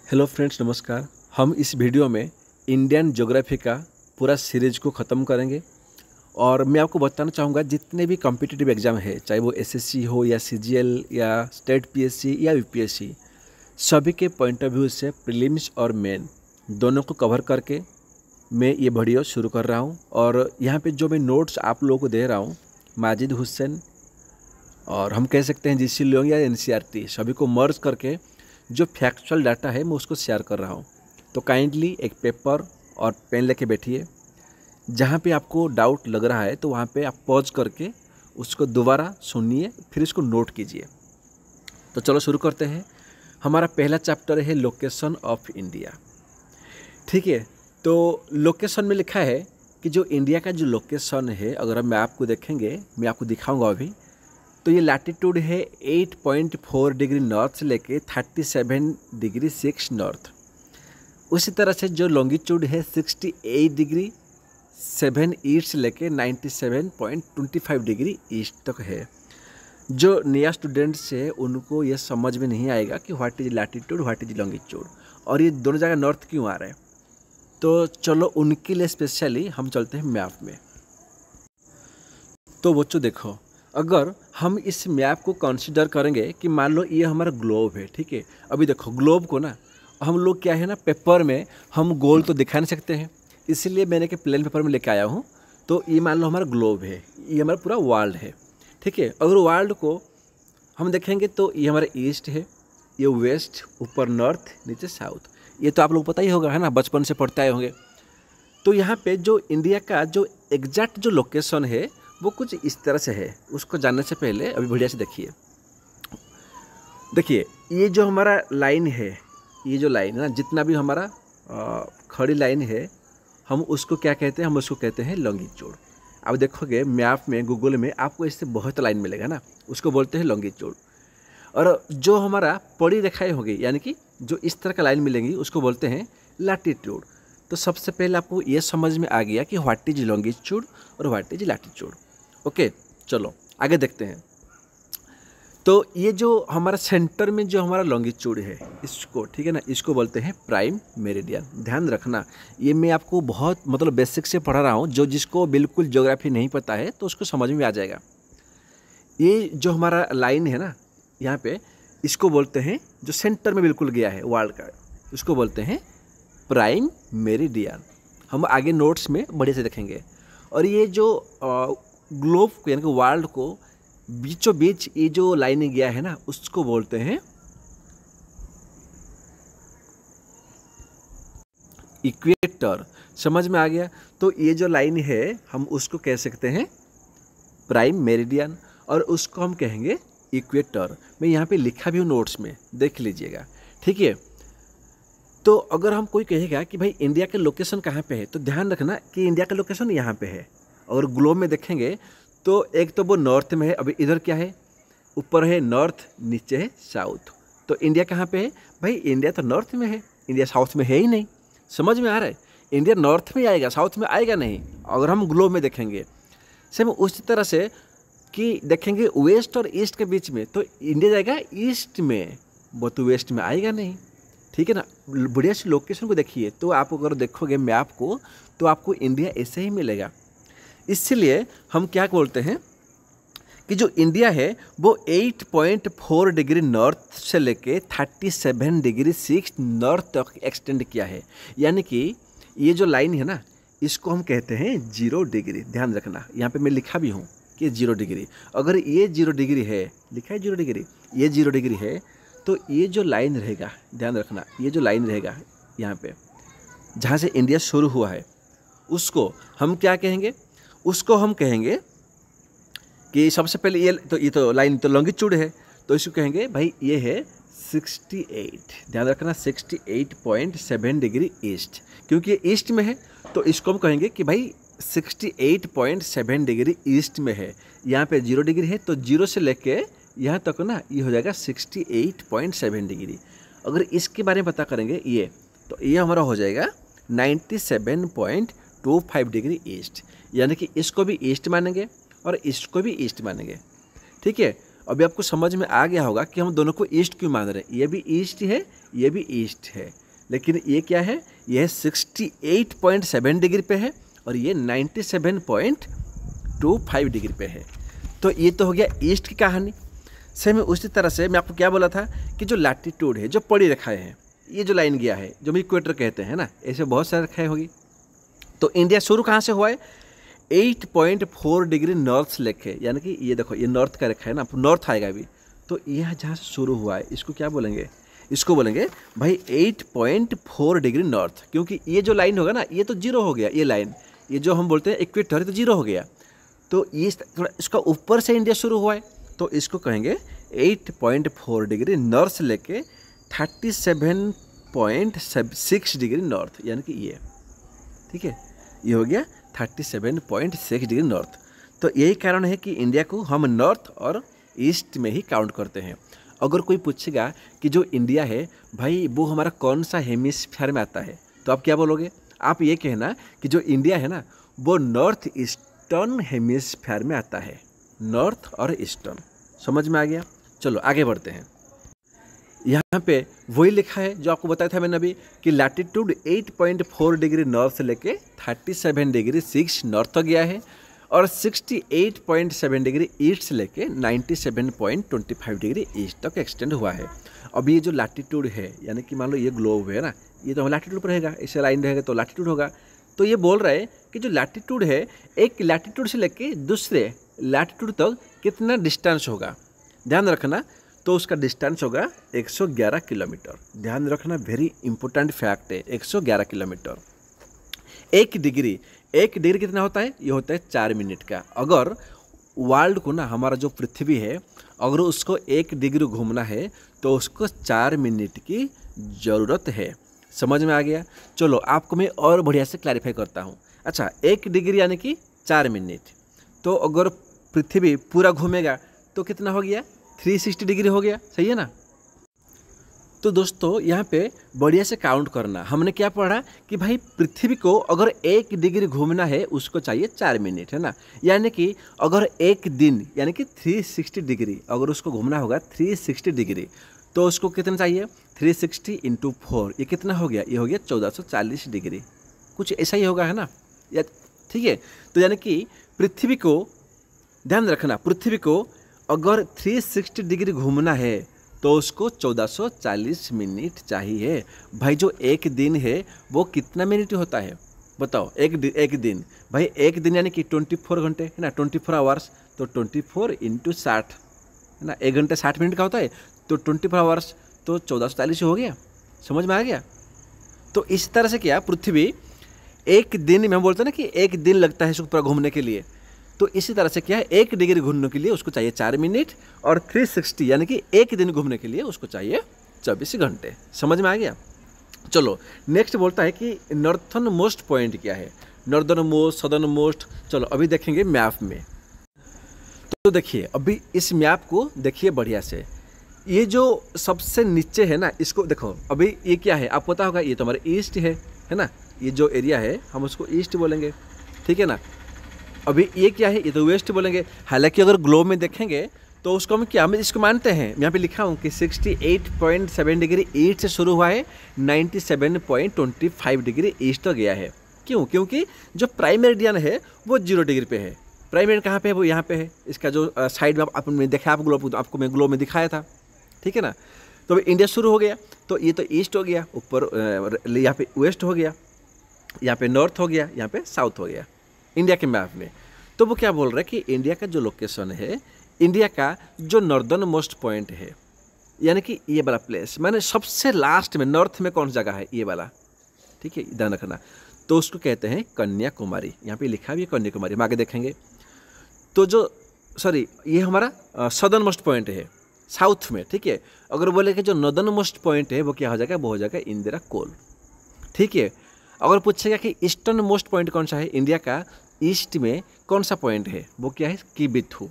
Hello friends, नमस्कार। हम इस वीडियो में इंडियन ज्योग्राफी का पूरा सीरीज को ख़त्म करेंगे और मैं आपको बताना चाहूँगा जितने भी कॉम्पिटिटिव एग्ज़ाम है, चाहे वो एसएससी हो या सीजीएल या स्टेट पीएससी या यूपीएससी, सभी के पॉइंट ऑफ व्यू से प्रीलिम्स और मेन दोनों को कवर करके मैं ये वीडियो शुरू कर रहा हूँ। और यहाँ पे जो मैं नोट्स आप लोगों को दे रहा हूँ, माजिद हुसैन और हम कह सकते हैं जीसी लोग या एनसीईआरटी, सभी को मर्ज करके जो फैक्चुअल डाटा है मैं उसको शेयर कर रहा हूँ। तो काइंडली एक पेपर और पेन लेके बैठिए। जहाँ पे आपको डाउट लग रहा है तो वहाँ पे आप पॉज करके उसको दोबारा सुनिए, फिर इसको नोट कीजिए। तो चलो शुरू करते हैं। हमारा पहला चैप्टर है लोकेशन ऑफ इंडिया। ठीक है, तो लोकेशन में लिखा है कि जो इंडिया का जो लोकेशन है, अगर हम मैप को देखेंगे, मैं आपको दिखाऊंगा अभी, तो ये लैटिट्यूड है 8.4 डिग्री नॉर्थ से लेके 37 डिग्री 6 नॉर्थ। उसी तरह से जो लॉन्गिट्यूड है 68 डिग्री 7 ईस्ट से लेके 97.25 डिग्री ईस्ट तक है। जो नया स्टूडेंट्स है उनको ये समझ में नहीं आएगा कि what is latitude, what is longitude और ये दोनों जगह नॉर्थ क्यों आ रहे हैं। तो चलो उनके लिए स्पेशली हम चलते हैं मैप में। तो बच्चों देखो, अगर हम इस मैप को कंसीडर करेंगे कि मान लो ये हमारा ग्लोब है, ठीक है। अभी देखो ग्लोब को ना हम लोग क्या है ना, पेपर में हम गोल तो दिखा नहीं सकते हैं, इसलिए मैंने कि प्लेन पेपर में लेके आया हूँ। तो ये मान लो हमारा ग्लोब है, ये हमारा पूरा वर्ल्ड है, ठीक है। अगर वर्ल्ड को हम देखेंगे तो ये हमारा ईस्ट है, ये वेस्ट, ऊपर नॉर्थ, नीचे साउथ। ये तो आप लोग पता ही होगा, है ना, बचपन से पढ़ते आए होंगे। तो यहाँ पे जो इंडिया का जो एग्जैक्ट जो लोकेशन है वो कुछ इस तरह से है। उसको जानने से पहले अभी बढ़िया से देखिए ये जो हमारा लाइन है, ये जो लाइन है ना, जितना भी हमारा खड़ी लाइन है, हम उसको क्या कहते हैं, हम उसको कहते हैं लॉन्गिट्यूड। अब देखोगे मैप में, गूगल में आपको इससे बहुत लाइन मिलेगा ना, उसको बोलते हैं लॉन्गिट्यूड। और जो हमारा पड़ी रेखाएं होगी, यानी कि जो इस तरह का लाइन मिलेंगी, उसको बोलते हैं लैटिट्यूड। तो सबसे पहले आपको ये समझ में आ गया कि व्हाट इज लॉन्गिट्यूड और व्हाट इज लैटिट्यूड। ओके, चलो आगे देखते हैं। तो ये जो हमारा सेंटर में जो हमारा लॉन्गिट्यूड है, इसको, ठीक है ना, इसको बोलते हैं प्राइम मेरिडियन। ध्यान रखना, ये मैं आपको बहुत मतलब बेसिक से पढ़ा रहा हूँ। जो जिसको बिल्कुल ज्योग्राफी नहीं पता है तो उसको समझ में आ जाएगा। ये जो हमारा लाइन है ना यहाँ पे, इसको बोलते हैं, जो सेंटर में बिल्कुल गया है वर्ल्ड का, इसको बोलते हैं प्राइम मेरिडियन। हम आगे नोट्स में बढ़िया से देखेंगे। और ये जो ग्लोब को, यानी कि वर्ल्ड को बीचों बीच ये जो लाइन गया है ना, उसको बोलते हैं इक्वेटर। समझ में आ गया। तो ये जो लाइन है हम उसको कह सकते हैं प्राइम मेरिडियन और उसको हम कहेंगे इक्वेटर। मैं यहाँ पे लिखा भी हूँ नोट्स में, देख लीजिएगा, ठीक है। तो अगर हम कोई कहेगा कि भाई इंडिया का लोकेशन कहाँ पे है, तो ध्यान रखना कि इंडिया का लोकेशन यहाँ पे है। और ग्लोब में देखेंगे तो एक तो वो नॉर्थ में है, अभी इधर क्या है, ऊपर है नॉर्थ, नीचे है साउथ। तो इंडिया कहाँ पे है भाई, इंडिया तो नॉर्थ में है, इंडिया साउथ में है ही नहीं। समझ में आ रहा है, इंडिया नॉर्थ में आएगा, साउथ में आएगा नहीं। अगर हम ग्लोब में देखेंगे सेम उसी तरह से कि देखेंगे वेस्ट और ईस्ट के बीच में, तो इंडिया जाएगा ईस्ट में, वो तो वेस्ट में आएगा नहीं, ठीक है ना। बढ़िया से लोकेशन को देखिए, तो आप अगर देखोगे मैप को तो आपको इंडिया ऐसे ही मिलेगा। इसलिए हम क्या बोलते हैं कि जो इंडिया है वो 8.4 डिग्री नॉर्थ से लेके 37 डिग्री 6 नॉर्थ तक एक्सटेंड किया है। यानी कि ये जो लाइन है ना, इसको हम कहते हैं 0 डिग्री। ध्यान रखना, यहाँ पे मैं लिखा भी हूँ कि 0 डिग्री। अगर ये 0 डिग्री है, लिखा है 0 डिग्री, ये 0 डिग्री है, तो ये जो लाइन रहेगा, ध्यान रखना, ये जो लाइन रहेगा यहाँ पे जहाँ से इंडिया शुरू हुआ है, उसको हम क्या कहेंगे, उसको हम कहेंगे कि सबसे पहले ये तो लाइन तो लॉन्गिट्यूड है, तो इसको कहेंगे भाई ये है 68। ध्यान रखना, 68.7 डिग्री ईस्ट, क्योंकि ये ईस्ट में है तो इसको हम कहेंगे कि भाई 68.7 डिग्री ईस्ट में है। यहाँ पे 0 डिग्री है तो 0 से लेके यहाँ तक ना ये हो जाएगा 68.7 डिग्री। अगर इसके बारे में पता करेंगे ये, तो ये हमारा हो जाएगा 97.25 डिग्री ईस्ट। यानी कि इसको भी ईस्ट मानेंगे और इसको भी ईस्ट मानेंगे, ठीक है। अभी आपको समझ में आ गया होगा कि हम दोनों को ईस्ट क्यों मान रहे हैं। ये भी ईस्ट है, ये भी ईस्ट है, लेकिन ये क्या है, ये 68.7 डिग्री पे है और ये 97.25 डिग्री पे है। तो ये तो हो गया ईस्ट की कहानी। सेम उसी तरह से मैं आपको क्या बोला था कि जो लैटिट्यूड है, जो पड़ी रेखाएं हैं, ये जो लाइन गया है जो हम इक्वेटर कहते हैं ना, ऐसे बहुत सारे रेखाएं होगी। तो इंडिया शुरू कहाँ से हुआ है, 8.4 डिग्री नॉर्थ से लेके, यानी कि ये देखो ये नॉर्थ का रेखा है ना, नॉर्थ आएगा अभी। तो यह जहाँ से शुरू हुआ है इसको क्या बोलेंगे, इसको बोलेंगे भाई 8.4 डिग्री नॉर्थ, क्योंकि ये जो लाइन होगा ना ये तो जीरो हो गया, ये लाइन, ये जो हम बोलते हैं इक्वेटर, तो जीरो हो गया। तो ये थोड़ा इसका ऊपर से इंडिया शुरू हुआ है, तो इसको कहेंगे 8.4 डिग्री नॉर्थ से लेके 37.6 डिग्री नॉर्थ, यानी कि ये, ठीक है, ये हो गया 37.6 डिग्री नॉर्थ। तो यही कारण है कि इंडिया को हम नॉर्थ और ईस्ट में ही काउंट करते हैं। अगर कोई पूछेगा कि जो इंडिया है भाई वो हमारा कौन सा हेमिस्फीयर में आता है, तो आप क्या बोलोगे, आप ये कहना कि जो इंडिया है ना वो नॉर्थ ईस्टर्न हेमिस्फीयर में आता है, नॉर्थ और ईस्टर्न। समझ में आ गया। चलो आगे बढ़ते हैं। यहाँ पे वही लिखा है जो आपको बताया था मैंने अभी कि लैटिट्यूड 8.4 डिग्री नॉर्थ से लेके 37 डिग्री 6 नॉर्थ तक गया है और 68.7 डिग्री ईस्ट से लेके 97.25 डिग्री ईस्ट तक एक्सटेंड हुआ है। अब ये जो लैटिट्यूड है, यानी कि मान लो ये ग्लोब है ना, ये तो लैटिट्यूड पर रहेगा, ऐसे लाइन रहेगा तो लैटिट्यूड होगा। तो ये बोल रहा है कि जो लैटिट्यूड है, एक लैटिट्यूड से लेके दूसरे लैटिट्यूड तक कितना डिस्टेंस होगा, ध्यान रखना। तो उसका डिस्टेंस होगा 111 किलोमीटर। ध्यान रखना, वेरी इंपॉर्टेंट फैक्ट है, 111 किलोमीटर। एक डिग्री कितना होता है, ये होता है 4 मिनट का। अगर वर्ल्ड को ना, हमारा जो पृथ्वी है, अगर उसको 1 डिग्री घूमना है तो उसको 4 मिनट की ज़रूरत है। समझ में आ गया। चलो आपको मैं और बढ़िया से क्लैरिफाई करता हूँ। अच्छा, 1 डिग्री यानी कि 4 मिनट, तो अगर पृथ्वी पूरा घूमेगा तो कितना हो गया, 360 डिग्री हो गया, सही है ना। तो दोस्तों यहाँ पे बढ़िया से काउंट करना। हमने क्या पढ़ा कि भाई पृथ्वी को अगर 1 डिग्री घूमना है उसको चाहिए 4 मिनट, है ना। यानी कि अगर एक दिन यानी कि 360 डिग्री अगर उसको घूमना होगा 360 डिग्री, तो उसको कितना चाहिए, 360 × 4, ये कितना हो गया, ये हो गया 1440 डिग्री, कुछ ऐसा ही होगा, है ना। या ठीक है। तो यानी कि पृथ्वी को, ध्यान रखना, पृथ्वी को अगर 360 डिग्री घूमना है तो उसको 1440 मिनट चाहिए। भाई जो एक दिन है वो कितना मिनट होता है बताओ, एक दिन भाई, एक दिन यानी कि 24 घंटे, है ना, 24 आवर्स। तो 24 × 60, है ना, 1 घंटे 60 मिनट का होता है, तो 24 आवर्स तो 1440 हो गया। समझ में आ गया। तो इस तरह से क्या, पृथ्वी एक दिन में, हम बोलते हैं ना कि एक दिन लगता है इसको पूरा घूमने के लिए, तो इसी तरह से क्या है, 1 डिग्री घूमने के लिए उसको चाहिए 4 मिनट और 360 यानी कि एक दिन घूमने के लिए उसको चाहिए 24 घंटे। समझ में आ गया। चलो नेक्स्ट बोलता है कि नॉर्थर्न मोस्ट पॉइंट क्या है, नॉर्दर्न मोस्ट, सदर्न मोस्ट। चलो अभी देखेंगे मैप में। तो देखिए अभी इस मैप को देखिए बढ़िया से, ये जो सबसे नीचे है ना, इसको देखो। अभी ये क्या है आपको पता होगा, ये तो हमारा ईस्ट है ना, ये जो एरिया है हम उसको ईस्ट बोलेंगे, ठीक है ना। अभी ये क्या है, ये तो वेस्ट बोलेंगे। हालांकि अगर ग्लोब में देखेंगे तो उसको हम क्या, हम इसको मानते हैं, यहाँ पे लिखा हूँ कि 68.7 डिग्री ईस्ट से शुरू हुआ है, 97.25 डिग्री ईस्ट तक गया है। क्यों, क्योंकि जो प्राइम मेरिडियन है वो 0 डिग्री पे है। प्राइम मेरिडियन कहाँ पे है, वो यहाँ पे है। इसका जो साइड में आपने देखा, आप ग्लोब, आपको मैं ग्लोब में दिखाया था, ठीक है ना। तो इंडिया शुरू हो गया, तो ये तो ईस्ट हो गया, ऊपर यहाँ पे वेस्ट हो गया, यहाँ पे नॉर्थ हो गया, यहाँ पे साउथ हो गया इंडिया के मैप में। तो वो क्या बोल रहा है कि इंडिया का जो लोकेशन है, इंडिया का जो नॉर्दर्न मोस्ट पॉइंट है, यानी कि ये वाला प्लेस, मैंने सबसे लास्ट में नॉर्थ में कौन सा जगह है, ये वाला, ठीक है, ध्यान रखना। तो उसको कहते हैं कन्याकुमारी। यहाँ पे लिखा भी है कन्याकुमारी, हम आगे देखेंगे। तो जो ये हमारा सदर्न मोस्ट पॉइंट है साउथ में, ठीक है। अगर बोले कि जो नॉर्दर्न मोस्ट पॉइंट है वो क्या हो जाएगा, वो हो जाएगा इंदिरा कोल, ठीक है। अगर पूछेगा कि ईस्टर्न मोस्ट पॉइंट कौन सा है, इंडिया का ईस्ट में कौन सा पॉइंट है, वो क्या है, किबिथु।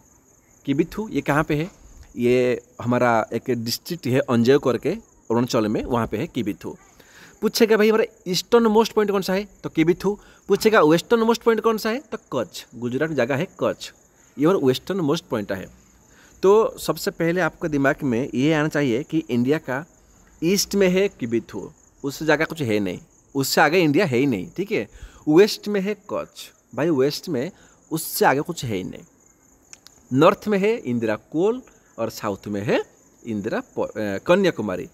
किबिथु ये कहाँ पे है, ये हमारा एक डिस्ट्रिक्ट है अंजय करके, अरुणाचल में, वहाँ पे है किबिथु। पूछेगा भाई हमारा ईस्टर्न मोस्ट पॉइंट कौन सा है, तो किबिथु। पूछेगा वेस्टर्न मोस्ट पॉइंट कौन सा है, तो कच्छ, गुजरात जगह है कच्छ, ये और वेस्टर्न मोस्ट पॉइंट है। तो सबसे पहले आपके दिमाग में ये आना चाहिए कि इंडिया का ईस्ट में है किबिथु, उससे जगह कुछ है नहीं, उससे आगे इंडिया है ही नहीं, ठीक है। वेस्ट में है कच्छ, भाई वेस्ट में उससे आगे कुछ है ही नहीं। नॉर्थ में है इंदिरा कोल और साउथ में है इंदिरा कन्याकुमारी।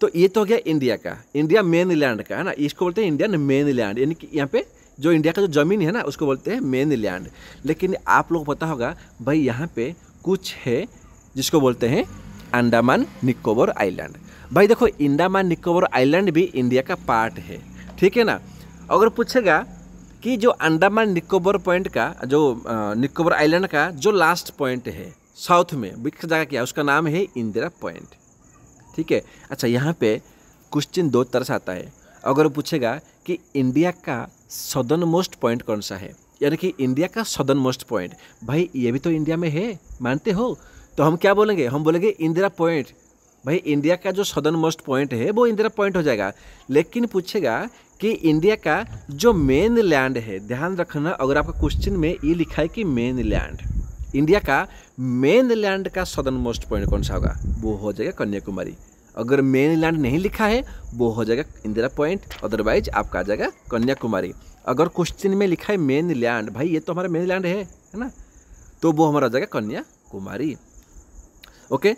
तो ये तो हो गया इंडिया का, इंडिया मेन लैंड का, है ना। इसको बोलते हैं इंडियन मेन लैंड, यानी कि यहाँ पे जो इंडिया का जो ज़मीन है ना उसको बोलते हैं मेन लैंड। लेकिन आप लोग पता होगा भाई यहाँ पे कुछ है जिसको बोलते हैं अंडमान निकोबार आइलैंड। भाई देखो अंडमान निकोबार आइलैंड भी इंडिया का पार्ट है, ठीक है ना। अगर पूछेगा कि जो अंडमान निकोबार पॉइंट का जो निकोबार आइलैंड का जो लास्ट पॉइंट है साउथ में, विकसित जगह क्या है, उसका नाम है इंदिरा पॉइंट, ठीक है। अच्छा, यहाँ पे क्वेश्चन दो तरह से आता है। अगर पूछेगा कि इंडिया का सदर्न मोस्ट पॉइंट कौन सा है, यानी कि इंडिया का सदर्न मोस्ट पॉइंट, भाई ये भी तो इंडिया में है, मानते हो, तो हम क्या बोलेंगे, हम बोलेंगे इंदिरा पॉइंट। भाई इंडिया का जो सदर्न मोस्ट पॉइंट है वो इंदिरा पॉइंट हो जाएगा। लेकिन पूछेगा कि इंडिया का जो मेन लैंड है, ध्यान रखना अगर आपका क्वेश्चन में ये लिखा है कि मेन लैंड, इंडिया का मेन लैंड का सदर्न मोस्ट पॉइंट कौन सा होगा, वो हो जाएगा कन्याकुमारी। अगर मेन लैंड नहीं लिखा है वो हो जाएगा इंदिरा पॉइंट, अदरवाइज आपका आ जाएगा कन्याकुमारी। अगर क्वेश्चन में लिखा है मेन लैंड, भाई ये तो हमारा मेन लैंड है ना, तो वो हमारा आ जाएगा कन्याकुमारी। ओके,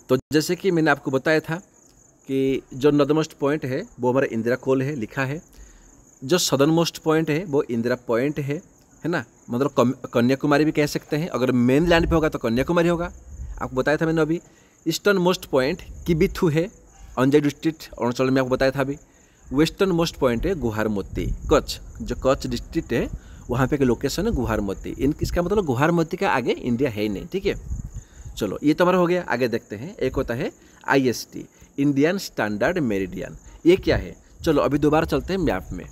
तो जैसे कि मैंने आपको बताया था कि जो नॉर्दर्न मोस्ट पॉइंट है वो हमारा इंदिरा कोल है, लिखा है। जो सदर्न मोस्ट पॉइंट है वो इंदिरा पॉइंट है ना। मतलब कन्याकुमारी भी कह सकते हैं, अगर मेन लैंड पे होगा तो कन्याकुमारी होगा, आपको बताया था मैंने अभी। ईस्टर्न मोस्ट पॉइंट किबिथु है, अंजय डिस्ट्रिक्ट अरुणाचल में, आपको बताया था अभी। वेस्टर्न मोस्ट पॉइंट है गुहारमोती, कच्छ, जो कच्छ डिस्ट्रिक्ट है वहाँ पे का लोकेशन है गुहारमोती। इसका मतलब गुहारमोती का आगे इंडिया है ही नहीं, ठीक है। चलो ये तो हमारा हो गया, आगे देखते हैं। एक होता है IST, इंडियन स्टैंडर्ड मेरिडियन, ये क्या है। चलो अभी दोबारा चलते हैं मैप में।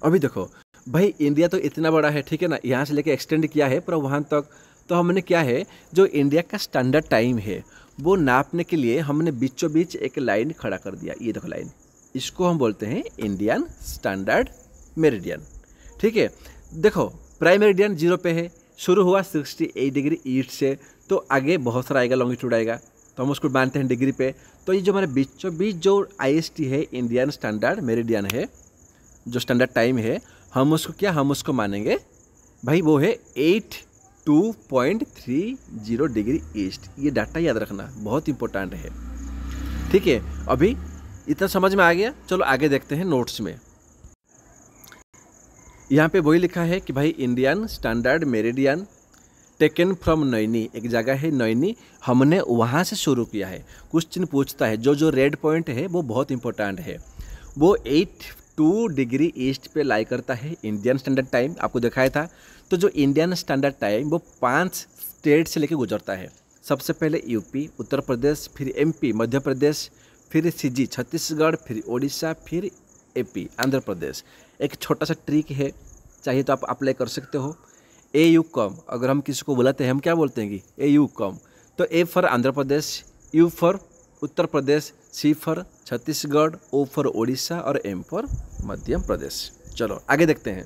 अभी देखो भाई इंडिया तो इतना बड़ा है, ठीक है ना, यहाँ से लेके एक्सटेंड किया है पर वहाँ तक। तो हमने क्या है, जो इंडिया का स्टैंडर्ड टाइम है वो नापने के लिए हमने बीचों बीच एक लाइन खड़ा कर दिया। ये देखो लाइन, इसको हम बोलते हैं इंडियन स्टैंडर्ड मेरिडियन, ठीक है। देखो प्राइम मेरिडियन 0 पे है, शुरू हुआ 68 डिग्री ईस्ट से, तो आगे बहुत सारा आएगा, लॉन्गिट्यूड आएगा, तो हम उसको मानते हैं डिग्री पे। तो ये जो हमारे बीचों बीच जो IST है, इंडियन स्टैंडर्ड मेरिडियन है, जो स्टैंडर्ड टाइम है, हम उसको मानेंगे भाई वो है 82.30 डिग्री ईस्ट। ये डाटा याद रखना बहुत इंपॉर्टेंट है, ठीक है। अभी इतना समझ में आ गया, चलो आगे देखते हैं नोट्स में। यहाँ पे वही लिखा है कि भाई Indian standard meridian taken from Naini, एक जगह है नैनी, हमने वहाँ से शुरू किया है। क्वेश्चन पूछता है, जो रेड पॉइंट है वो बहुत इंपॉर्टेंट है, वो 82 डिग्री ईस्ट पे लाई करता है इंडियन स्टैंडर्ड टाइम, आपको दिखाया था। तो जो इंडियन स्टैंडर्ड टाइम वो 5 स्टेट से लेके गुजरता है। सबसे पहले यूपी, उत्तर प्रदेश, फिर MP मध्य प्रदेश, फिर CG छत्तीसगढ़, फिर ओडिशा, फिर AP आंध्र प्रदेश। एक छोटा सा ट्रिक है, चाहिए तो आप अप्लाई कर सकते हो। AU कम, अगर हम किसी को बुलाते हैं हम क्या बोलते हैं कि AU कम, तो A for Andhra Pradesh, U for Uttar Pradesh, C for Chhattisgarh, O for Odisha और M फॉर मध्य प्रदेश। चलो आगे देखते हैं।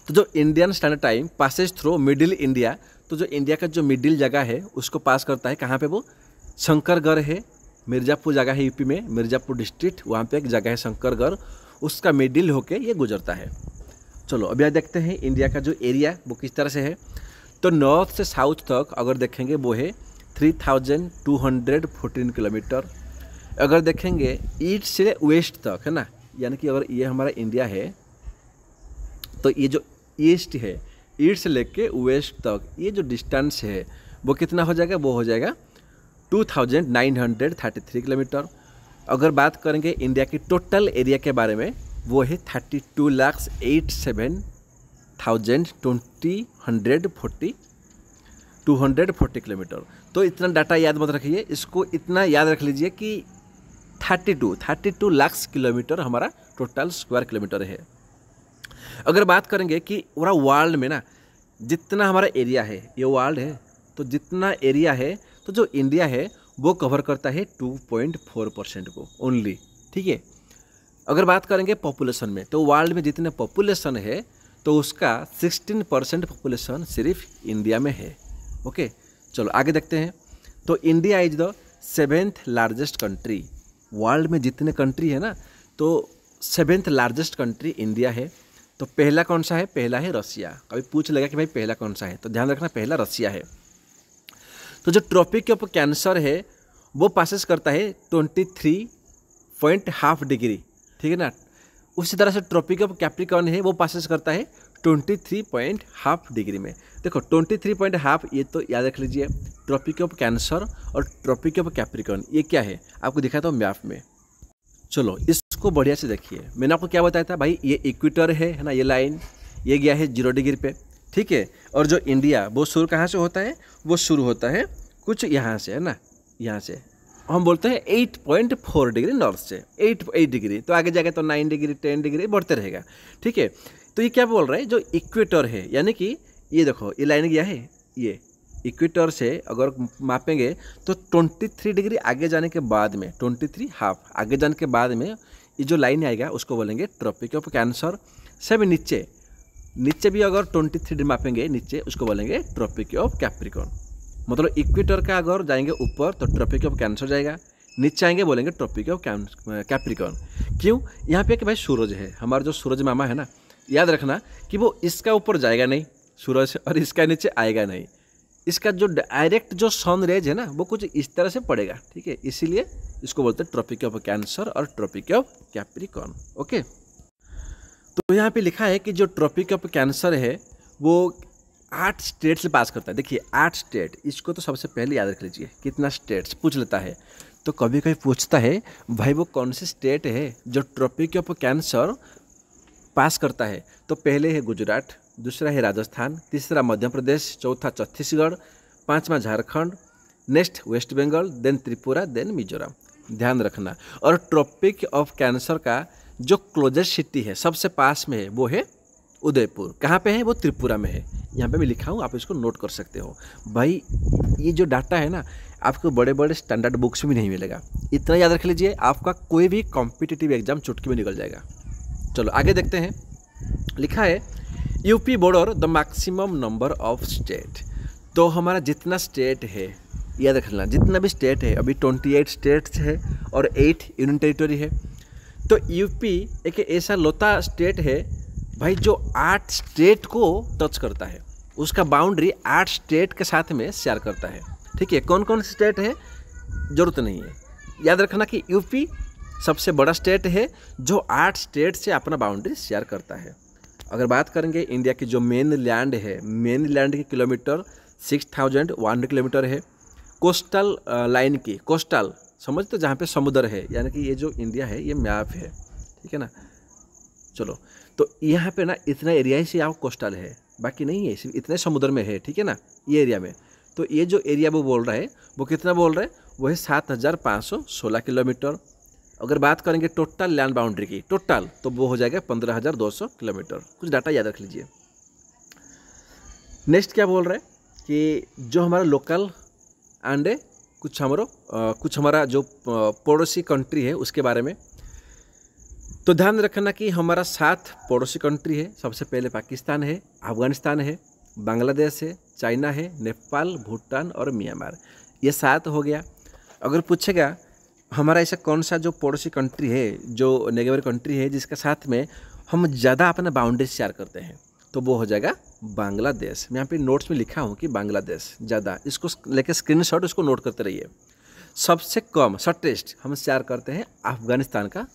तो जो Indian standard time Passage through middle India, तो जो इंडिया का जो मिडिल जगह है उसको पास करता है, कहाँ पे, वो शंकरगढ़ है, मिर्ज़ापुर जगह है यूपी में, मिर्ज़ापुर डिस्ट्रिक्ट, वहाँ पे एक जगह है शंकरगढ़, उसका मिडिल होके ये गुजरता है। चलो अभी देखते हैं इंडिया का जो एरिया वो किस तरह से है। तो नॉर्थ से साउथ तक अगर देखेंगे वो है 3214 किलोमीटर। अगर देखेंगे ईस्ट से वेस्ट तक, है ना, यानी कि अगर ये हमारा इंडिया है तो ये जो ईस्ट है, ईस्ट से लेके वेस्ट तक ये जो डिस्टेंस है वो कितना हो जाएगा, वो हो जाएगा 2933 किलोमीटर। अगर बात करेंगे इंडिया की टोटल एरिया के बारे में, वो है 32,87,240 किलोमीटर। तो इतना डाटा याद मत रखिए, इसको इतना याद रख लीजिए कि 32 लाख किलोमीटर हमारा टोटल स्क्वायर किलोमीटर है। अगर बात करेंगे कि पूरा वर्ल्ड में ना जितना हमारा एरिया है, ये वर्ल्ड है, तो जितना एरिया है तो जो इंडिया है वो कवर करता है 2.4% को ओनली, ठीक है। अगर बात करेंगे पॉपुलेशन में, तो वर्ल्ड में जितने पॉपुलेशन है तो उसका 16% पॉपुलेशन सिर्फ इंडिया में है, ओके, चलो आगे देखते हैं। तो India is the 7th largest country. World में जितने कंट्री है ना, तो 7th लार्जेस्ट कंट्री इंडिया है। तो पहला कौन सा है? पहला है रसिया। कभी पूछ लेगा कि भाई पहला कौन सा है, तो ध्यान रखना पहला रसिया है। तो जो ट्रॉपिक ऑफ कैंसर है वो पासेस करता है 23.5 डिग्री, ठीक है ना। उसी तरह से ट्रॉपिक ऑफ कैप्रिकॉर्न है वो पासेस करता है 23.5 डिग्री में। देखो 23.5 ये तो याद रख लीजिए। ट्रॉपिक ऑफ कैंसर और ट्रॉपिक ऑफ कैप्रिकॉर्न ये क्या है आपको दिखाता हूँ मैप में। चलो इसको बढ़िया से देखिए। मैंने आपको क्या बताया था भाई, ये इक्वेटर है ना, ये लाइन ये गया है 0 डिग्री पे, ठीक है। और जो इंडिया वो शुरू कहाँ से होता है? वो शुरू होता है कुछ यहाँ से, है ना, यहाँ से हम बोलते हैं 8.4 डिग्री नॉर्थ से, 8 डिग्री। तो आगे जाके तो 9 डिग्री 10 डिग्री बढ़ते रहेगा, ठीक है। तो ये क्या बोल रहा है, जो इक्वेटर है, यानी कि ये देखो ये लाइन गया है, ये इक्वेटर से अगर मापेंगे तो 23 डिग्री आगे जाने के बाद में, 23.5 आगे जाने के बाद में ये जो लाइन आएगा उसको बोलेंगे ट्रॉपिक ऑफ कैंसर। से भी नीचे भी अगर 23 डिग्री मापेंगे नीचे, उसको बोलेंगे ट्रॉपिक ऑफ कैप्रिकॉर्न। मतलब इक्वेटर का अगर जाएंगे ऊपर तो ट्रॉपिक ऑफ कैंसर जाएगा, नीचे आएंगे बोलेंगे ट्रॉपिक ऑफ कैप्रिकॉर्न। क्यों? यहाँ पे कि भाई सूरज है, हमारा जो सूरज मामा है ना, याद रखना कि वो इसका ऊपर जाएगा नहीं सूरज, और इसका नीचे आएगा नहीं। इसका जो डायरेक्ट जो सन रेज है ना वो कुछ इस तरह से पड़ेगा, ठीक है। इसीलिए इसको बोलते हैं ट्रॉपिक ऑफ कैंसर और ट्रॉपिक ऑफ कैप्रिकॉर्न। ओके, तो यहाँ पे लिखा है कि जो ट्रॉपिक ऑफ कैंसर है वो 8 स्टेट से पास करता है। देखिए 8 स्टेट, इसको तो सबसे पहले याद रख लीजिए। कितना स्टेट्स पूछ लेता है, तो कभी कभी पूछता है भाई वो कौन सी स्टेट है जो ट्रॉपिक ऑफ कैंसर पास करता है। तो पहले है गुजरात, दूसरा है राजस्थान, तीसरा मध्य प्रदेश, चौथा छत्तीसगढ़, पांचवा Jharkhand, next West Bengal, then Tripura, then Mizoram. ध्यान रखना। और ट्रॉपिक ऑफ कैंसर का जो क्लोजेस्ट सिटी है, सबसे पास में है, वो है उदयपुर। कहाँ पे है? वो त्रिपुरा में है। यहाँ पे मैं लिखा हूँ, आप इसको नोट कर सकते हो। भाई ये जो डाटा है ना आपको बड़े बड़े स्टैंडर्ड बुक्स में नहीं मिलेगा। इतना याद रख लीजिए, आपका कोई भी कॉम्पिटिटिव एग्जाम चुटकी में निकल जाएगा। चलो आगे देखते हैं। लिखा है UP border the maximum number of state. तो हमारा जितना स्टेट है याद रखना, जितना भी स्टेट है, अभी 28 स्टेट्स है और 8 यूनियन टेरिटरी है। तो यूपी एक ऐसा लौता स्टेट है भाई जो 8 स्टेट को टच करता है। उसका बाउंड्री 8 स्टेट के साथ में शेयर करता है, ठीक है। कौन कौन से स्टेट है जरूरत नहीं है, याद रखना कि यूपी सबसे बड़ा स्टेट है जो 8 स्टेट से अपना बाउंड्री शेयर करता है। अगर बात करेंगे इंडिया की जो मेन लैंड है, मेन लैंड की किलोमीटर 6100 किलोमीटर है। कोस्टल लाइन की, कोस्टल समझते जहाँ पे समुद्र है, यानी कि ये जो इंडिया है ये मैप है, ठीक है ना। चलो तो यहाँ पे ना इतना एरिया ही से आप कोस्टल है, बाकी नहीं है, सिर्फ इतने समुद्र में है, ठीक है ना, ये एरिया में। तो ये जो एरिया वो बोल रहा है वो कितना बोल रहा है, वो है 7516 किलोमीटर। अगर बात करेंगे टोटल लैंड बाउंड्री की, टोटल, तो वो हो जाएगा 15200 किलोमीटर। कुछ डाटा याद रख लीजिए। नेक्स्ट क्या बोल रहा है कि जो हमारा लोकल एंड कुछ हमारा जो पड़ोसी कंट्री है उसके बारे में। तो ध्यान रखना कि हमारा 7 पड़ोसी कंट्री है। सबसे पहले पाकिस्तान है, अफगानिस्तान है, बांग्लादेश है, चाइना है, नेपाल, भूटान और म्यांमार। ये 7 हो गया। अगर पूछेगा हमारा ऐसा कौन सा जो पड़ोसी कंट्री है, जो नेगेबर कंट्री है जिसके साथ में हम ज़्यादा अपना बाउंड्री शेयर करते हैं, तो वो हो जाएगा बांग्लादेश। मैं यहाँ पे नोट्स में लिखा हूँ कि बांग्लादेश ज़्यादा, इसको लेके स्क्रीनशॉट उसको नोट करते रहिए। सबसे कम शॉर्टेस्ट हम शेयर करते हैं अफगानिस्तान का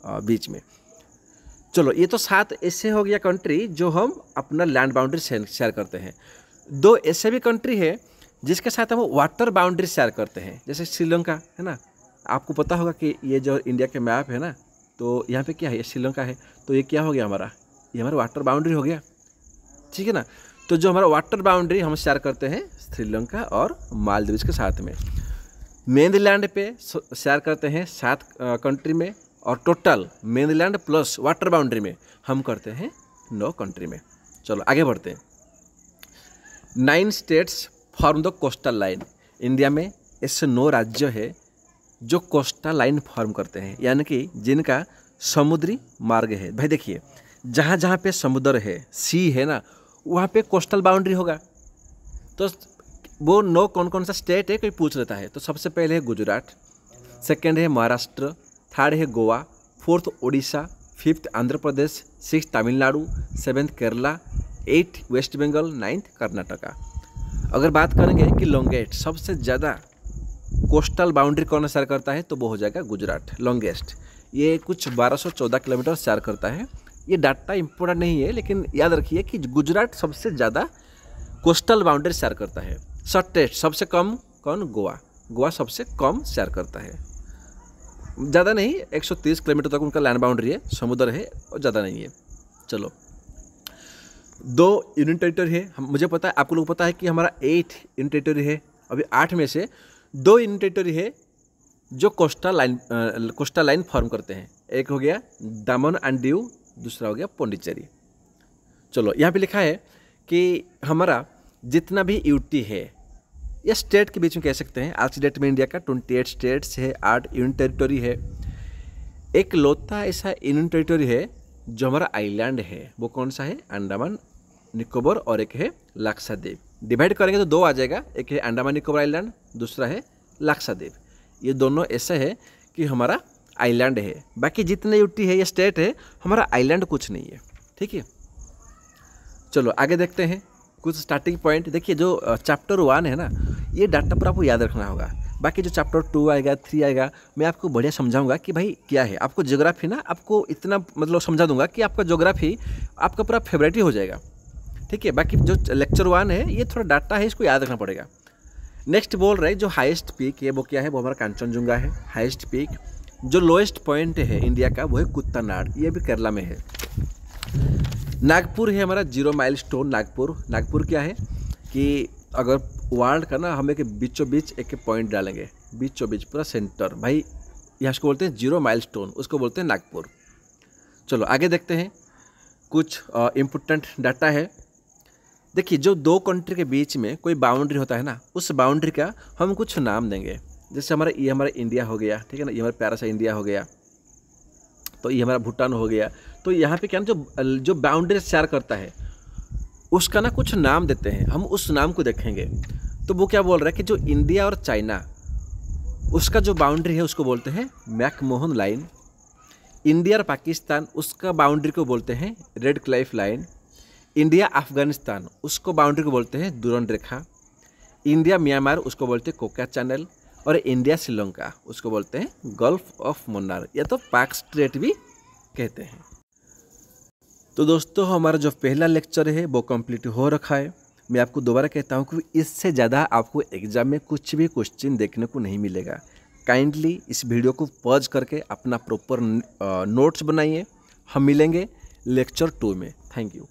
बीच में। चलो ये तो 7 ऐसे हो गया कंट्री जो हम अपना लैंड बाउंड्री शेयर करते हैं। 2 ऐसे भी कंट्री है जिसके साथ हम वाटर बाउंड्री शेयर करते हैं, जैसे श्रीलंका है ना। आपको पता होगा कि ये जो इंडिया के मैप है ना, तो यहाँ पे क्या है, ये श्रीलंका है। तो ये क्या हो गया हमारा, ये हमारा वाटर बाउंड्री हो गया, ठीक है ना। तो जो हमारा वाटर बाउंड्री हम शेयर करते हैं श्रीलंका और मालदीव्स के साथ में। मेनलैंड पे शेयर करते हैं 7 कंट्री में, और total mainland plus water boundary में हम करते हैं 9 कंट्री में। चलो आगे बढ़ते हैं। 9 states form the coastal line. India में ऐसे 9 राज्य है जो कोस्टल लाइन फॉर्म करते हैं, यानी कि जिनका समुद्री मार्ग है। भाई देखिए जहाँ जहाँ पे समुद्र है, सी है ना, वहाँ पे कोस्टल बाउंड्री होगा। तो वो 9 कौन कौन सा स्टेट है कोई पूछ लेता है, तो सबसे पहले है गुजरात, सेकंड है महाराष्ट्र, थर्ड है Goa, fourth Orissa, fifth Andhra Pradesh, six Tamil Nadu, seventh Kerala, 8 West Bengal, 9th Karnataka. अगर बात करेंगे कि लॉन्गेस्ट सबसे ज़्यादा कोस्टल बाउंड्री कौन शेयर करता है, तो वो हो जाएगा गुजरात लॉन्गेस्ट। ये कुछ 1214 किलोमीटर शेयर करता है। ये डाटा इंपॉर्टेंट नहीं है, लेकिन याद रखिए कि गुजरात सबसे ज़्यादा कोस्टल बाउंड्री शेयर करता है। शॉर्टेस्ट सबसे कम कौन, गोवा, गोवा सबसे कम शेयर करता है, ज़्यादा नहीं, 130 किलोमीटर तक उनका लैंड बाउंड्री है, समुद्र है और ज़्यादा नहीं है। चलो 2 यूनियन टेरिटरी है, मुझे पता है, आपको लोग पता है कि हमारा 8 यूनियन टेरिटरी है। अभी 8 में से 2 यूनियन टेरिटरी है जो कोस्टल लाइन फॉर्म करते हैं। एक हो गया दमन एंड दीव, दूसरा हो गया पौंडीचेरी। चलो यहाँ पे लिखा है कि हमारा जितना भी यूटी है या स्टेट के बीच में कह सकते हैं, आज की डेट में इंडिया का 28 स्टेट्स है, 8 यूनियन टेरिटरी है। एक लौता ऐसा यूनियन टेरिटरी है जो हमारा आइलैंड है, वो कौन सा है, अंडमान निकोबार, और एक है लक्षद्वीप। डिवाइड करेंगे तो 2 आ जाएगा, एक है अंडमान निकोबार आइलैंड, दूसरा है लक्षद्वीप। ये दोनों ऐसे है कि हमारा आइलैंड है, बाकी जितने यूटी है या स्टेट है, हमारा आइलैंड कुछ नहीं है। ठीक है, चलो आगे देखते हैं कुछ स्टार्टिंग पॉइंट। देखिए जो चैप्टर 1 है ना, ये डाटा पर आपको याद रखना होगा। बाकी जो चैप्टर 2 आएगा, 3 आएगा, मैं आपको बढ़िया समझाऊंगा कि भाई क्या है। आपको ज्योग्राफी ना, आपको इतना मतलब समझा दूंगा कि आपका ज्योग्राफी आपका पूरा फेवरेट ही हो जाएगा। ठीक है, बाकी जो लेक्चर 1 है ये थोड़ा डाटा है, इसको याद रखना पड़ेगा। नेक्स्ट बोल रहे जो हाईएस्ट पीक है वो क्या है, वो हमारा कांचनजुंगा है हाईएस्ट पीक। जो लोएस्ट पॉइंट है इंडिया का वो है कुत्तानाड, ये भी केरला में है। नागपुर है हमारा 0 माइलस्टोन नागपुर। नागपुर क्या है कि अगर वर्ल्ड का ना हम एक बीचों बीच एक पॉइंट डालेंगे, बीचों बीच पूरा सेंटर, भाई यहाँ उसको बोलते हैं 0 माइलस्टोन, उसको बोलते हैं नागपुर। चलो आगे देखते हैं कुछ इम्पोर्टेंट डाटा है। देखिए जो 2 कंट्री के बीच में कोई बाउंड्री होता है ना, उस बाउंड्री का हम कुछ नाम देंगे। जैसे हमारा इंडिया हो गया, ठीक है ना, ये हमारा प्यारा सा इंडिया हो गया, तो ये हमारा भूटान हो गया। तो यहाँ पे क्या ना, जो बाउंड्री शेयर करता है उसका ना कुछ नाम देते हैं, हम उस नाम को देखेंगे। तो वो क्या बोल रहा है कि जो इंडिया और चाइना उसका जो बाउंड्री है उसको बोलते हैं मैकमोहन लाइन। इंडिया और पाकिस्तान उसका बाउंड्री को बोलते हैं red Cliff line. India Afghanistan उसको बाउंड्री को बोलते हैं दुरंत रेखा। इंडिया म्यांमार उसको बोलते हैं कोका चैनल। और इंडिया श्रीलंका उसको बोलते हैं गल्फ ऑफ मन्नार, या तो पाक स्ट्रेट भी कहते हैं। तो दोस्तों हमारा जो पहला लेक्चर है वो कंप्लीट हो रखा है। मैं आपको दोबारा कहता हूँ कि इससे ज़्यादा आपको एग्जाम में कुछ भी क्वेश्चन देखने को नहीं मिलेगा। काइंडली इस वीडियो को पॉज करके अपना प्रॉपर नोट्स बनाइए। हम मिलेंगे लेक्चर 2 में। Thank you.